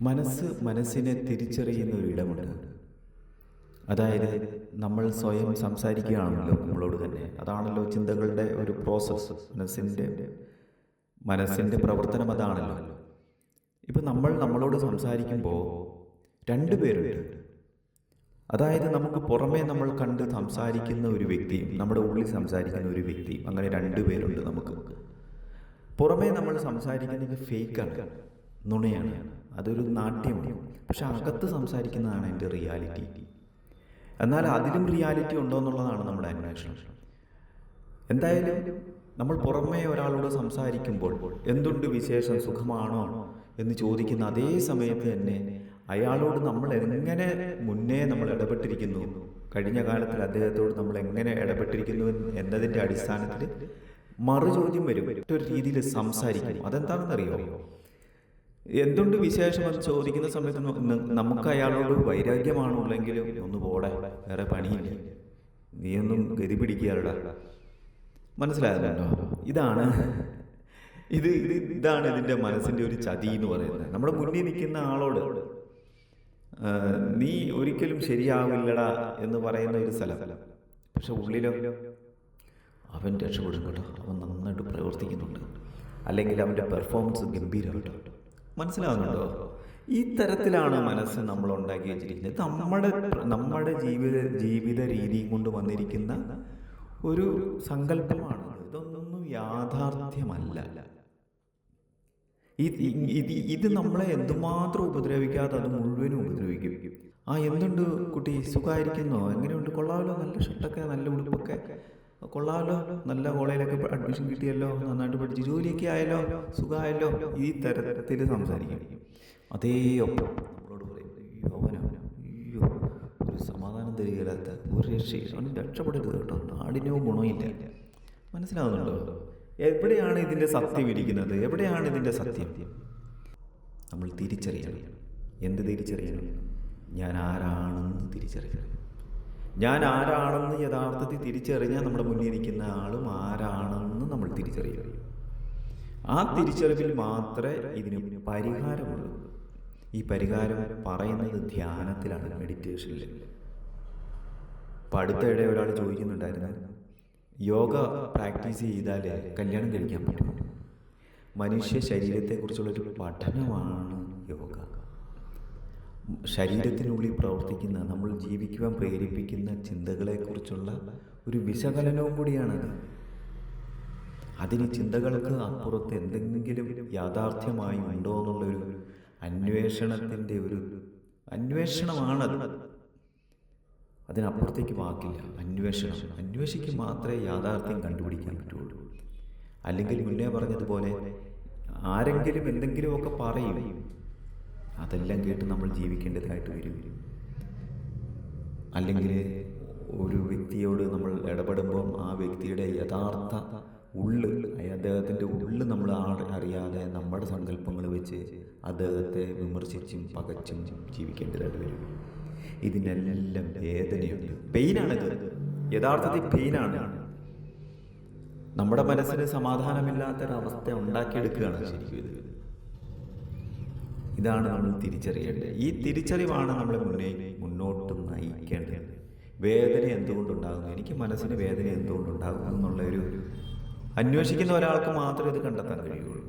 മനസ്സിനെ തിരിച്ചറിയുന്ന ഒരു ഇടമുണ്ട്. അതായത് നമ്മൾ സ്വയം സംസാരിക്കുകയാണല്ലോ നമ്മളോട് തന്നെ. അതാണല്ലോ ചിന്തകളുടെ ഒരു പ്രോസസ്സ്. മനസ്സിൻ്റെ പ്രവർത്തനം അതാണല്ലോ. ഇപ്പം നമ്മൾ നമ്മളോട് സംസാരിക്കുമ്പോൾ രണ്ടുപേരുണ്ട്. അതായത് നമുക്ക് പുറമേ നമ്മൾ കണ്ട് സംസാരിക്കുന്ന ഒരു വ്യക്തിയും നമ്മുടെ ഉള്ളിൽ സംസാരിക്കുന്ന ഒരു വ്യക്തിയും, അങ്ങനെ രണ്ടുപേരുണ്ട് നമുക്ക്. പുറമേ നമ്മൾ സംസാരിക്കുന്നത് ഫേക്കാണ്, നുണയാണ്, അതൊരു നാട്യമാണ്. പക്ഷെ അകത്ത് സംസാരിക്കുന്നതാണ് എൻ്റെ റിയാലിറ്റി. എന്നാൽ അതിലും റിയാലിറ്റി ഉണ്ടോ എന്നുള്ളതാണ് നമ്മുടെ അന്വേഷണം. എന്തായാലും നമ്മൾ പുറമേ ഒരാളോട് സംസാരിക്കുമ്പോൾ എന്തുണ്ട് വിശേഷം, സുഖമാണോ എന്ന് ചോദിക്കുന്ന അതേ സമയത്ത് തന്നെ അയാളോട് നമ്മൾ എങ്ങനെ മുന്നേ നമ്മൾ ഇടപെട്ടിരിക്കുന്നു, കഴിഞ്ഞ കാലത്തിൽ അദ്ദേഹത്തോട് നമ്മൾ എങ്ങനെ ഇടപെട്ടിരിക്കുന്നു എന്നതിൻ്റെ അടിസ്ഥാനത്തിൽ മറുചോദ്യം വരും. ഒരു രീതിയിൽ സംസാരിക്കും. അതെന്താണെന്നറിയോ? എന്തുണ്ട് വിശേഷം എന്ന് ചോദിക്കുന്ന സമയത്ത് നമുക്ക് അയാളോട് വൈരാഗ്യമാണോ ഉള്ളെങ്കിലും ഒന്ന് പോടെ, വേറെ പണിയില്ല, നീയൊന്നും ഗതി പിടിക്കാറുടാ. മനസ്സിലാകുന്നുണ്ടോ? ഇതാണ് ഇതിൻ്റെ മനസ്സിൻ്റെ ഒരു ചതി എന്ന് പറയുന്നത്. നമ്മുടെ മുന്നിൽ നിൽക്കുന്ന ആളോട് നീ ഒരിക്കലും ശരിയാവില്ലടാ എന്ന് പറയുന്ന ഒരു സ്ഥലം, പക്ഷെ ഉള്ളിലോ അവൻ രക്ഷപ്പെടും കേട്ടോ, അവൻ നന്നായിട്ട് പ്രവർത്തിക്കുന്നുണ്ട്, അല്ലെങ്കിൽ അവൻ്റെ പെർഫോമൻസ് ഗംഭീരമായിട്ടോ. മനസ്സിലാകുന്നുണ്ടോ? ഈ തരത്തിലാണ് മനസ്സ് നമ്മൾ ഉണ്ടാക്കി വെച്ചിരിക്കുന്നത്. നമ്മുടെ ജീവിത രീതിയും കൊണ്ട് വന്നിരിക്കുന്ന ഒരു സങ്കല്പമാണ്. ഇതൊന്നും യാഥാർത്ഥ്യമല്ല. ഇത് നമ്മളെ എന്തുമാത്രം ഉപദ്രവിക്കാതെ അത് മുഴുവനും ഉപദ്രവിക്കും. എന്തുണ്ട് കുട്ടി, സുഖമായിരിക്കുന്നോ, എങ്ങനെയുണ്ട്, കൊള്ളാമല്ലോ, നല്ല ഷർട്ടൊക്കെ, നല്ല ഉടുപ്പൊക്കെ കൊള്ളാമല്ലോ, നല്ല കോളേജിലൊക്കെ അഡ്മിഷൻ കിട്ടിയല്ലോ, നന്നായിട്ട് പഠിച്ച് ജോലിയൊക്കെ ആയല്ലോ, സുഖമായല്ലോ. ഈ തരത്തിൽ സംസാരിക്കും. അതേ ഒപ്പം നമ്മളോട് പറയും, അയ്യോ ഒരു സമാധാനം തരികയില്ലാത്ത ഒരു രക്ഷയും, അവന് രക്ഷപ്പെടരുത് കേട്ടോ, നാടിനോ ഗുണമില്ല. മനസ്സിലാവുന്നുണ്ടോ? എവിടെയാണ് ഇതിൻ്റെ സത്യം ഇരിക്കുന്നത്? എവിടെയാണ് ഇതിൻ്റെ സത്യം? നമ്മൾ തിരിച്ചറിയണം. എന്ത് തിരിച്ചറിയണം? ഞാൻ ആരാണെന്ന് തിരിച്ചറിയണം. ഞാൻ ആരാണെന്ന് യഥാർത്ഥത്തിൽ തിരിച്ചറിഞ്ഞാൽ നമ്മുടെ മുന്നിൽ ഇരിക്കുന്ന ആളും ആരാണെന്ന് നമ്മൾ തിരിച്ചറിയണം. ആ തിരിച്ചറിവിൽ മാത്രമേ ഇതിന് പരിഹാരമുള്ളൂ. ഈ പരിഹാരം പറയുന്നത് ധ്യാനത്തിലാണ്, മെഡിറ്റേഷനിൽ. ഇപ്പം അടുത്തിടെ ഒരാൾ ചോദിക്കുന്നുണ്ടായിരുന്നു, യോഗ പ്രാക്ടീസ് ചെയ്താൽ കല്യാണം കഴിക്കാൻ പറ്റും? മനുഷ്യ ശരീരത്തെക്കുറിച്ചുള്ളൊരു പഠനമാണ് യോഗ. ശരീരത്തിനുള്ളിൽ പ്രവർത്തിക്കുന്ന, നമ്മൾ ജീവിക്കുവാൻ പ്രേരിപ്പിക്കുന്ന ചിന്തകളെക്കുറിച്ചുള്ള ഒരു വിശകലനവും കൂടിയാണത്. അതിന് ചിന്തകൾക്ക് അപ്പുറത്ത് എന്തെങ്കിലും യാഥാർത്ഥ്യമായി ഉണ്ടോ എന്നുള്ളൊരു അന്വേഷണത്തിൻ്റെ ഒരു അന്വേഷണമാണത്. അതിനപ്പുറത്തേക്ക് വാക്കില്ല. അന്വേഷിക്കും മാത്രമേ യാഥാർത്ഥ്യം കണ്ടുപിടിക്കാൻ പറ്റുള്ളൂ. അല്ലെങ്കിൽ മുന്നേ പറഞ്ഞതുപോലെ ആരെങ്കിലും എന്തെങ്കിലുമൊക്കെ പറയും, അതെല്ലാം കേട്ട് നമ്മൾ ജീവിക്കേണ്ടതായിട്ട് വരും. അല്ലെങ്കിൽ ഒരു വ്യക്തിയോട് നമ്മൾ ഇടപെടുമ്പം ആ വ്യക്തിയുടെ യഥാർത്ഥ അദ്ദേഹത്തിൻ്റെ ഉള്ള് നമ്മൾ അറിയാതെ നമ്മുടെ സങ്കല്പങ്ങൾ വെച്ച് അദ്ദേഹത്തെ വിമർശിച്ചും പകച്ചും ജീവിക്കേണ്ടതായിട്ട് വരും. ഇതിനെല്ലാം വേദനയുണ്ട്, പെയിനാണിത്. യഥാർത്ഥത്തിൽ പെയിനാണ്. നമ്മുടെ മനസ്സിന് സമാധാനമില്ലാത്തൊരവസ്ഥ ഉണ്ടാക്കിയെടുക്കുകയാണ് ശരിക്കും. ഇതാണ് നമ്മൾ തിരിച്ചറിയേണ്ടത്. ഈ തിരിച്ചറിവാണ് നമ്മളെ മുന്നോട്ട് നയിക്കേണ്ടത്. വേദന എന്തുകൊണ്ടുണ്ടാകുന്നു, എനിക്ക് മനസ്സിന് വേദന എന്തുകൊണ്ടുണ്ടാകുന്നു എന്നുള്ളൊരു അന്വേഷിക്കുന്ന ഒരാൾക്ക് മാത്രമേ ഇത് കണ്ടെത്താൻ കഴിയുള്ളൂ.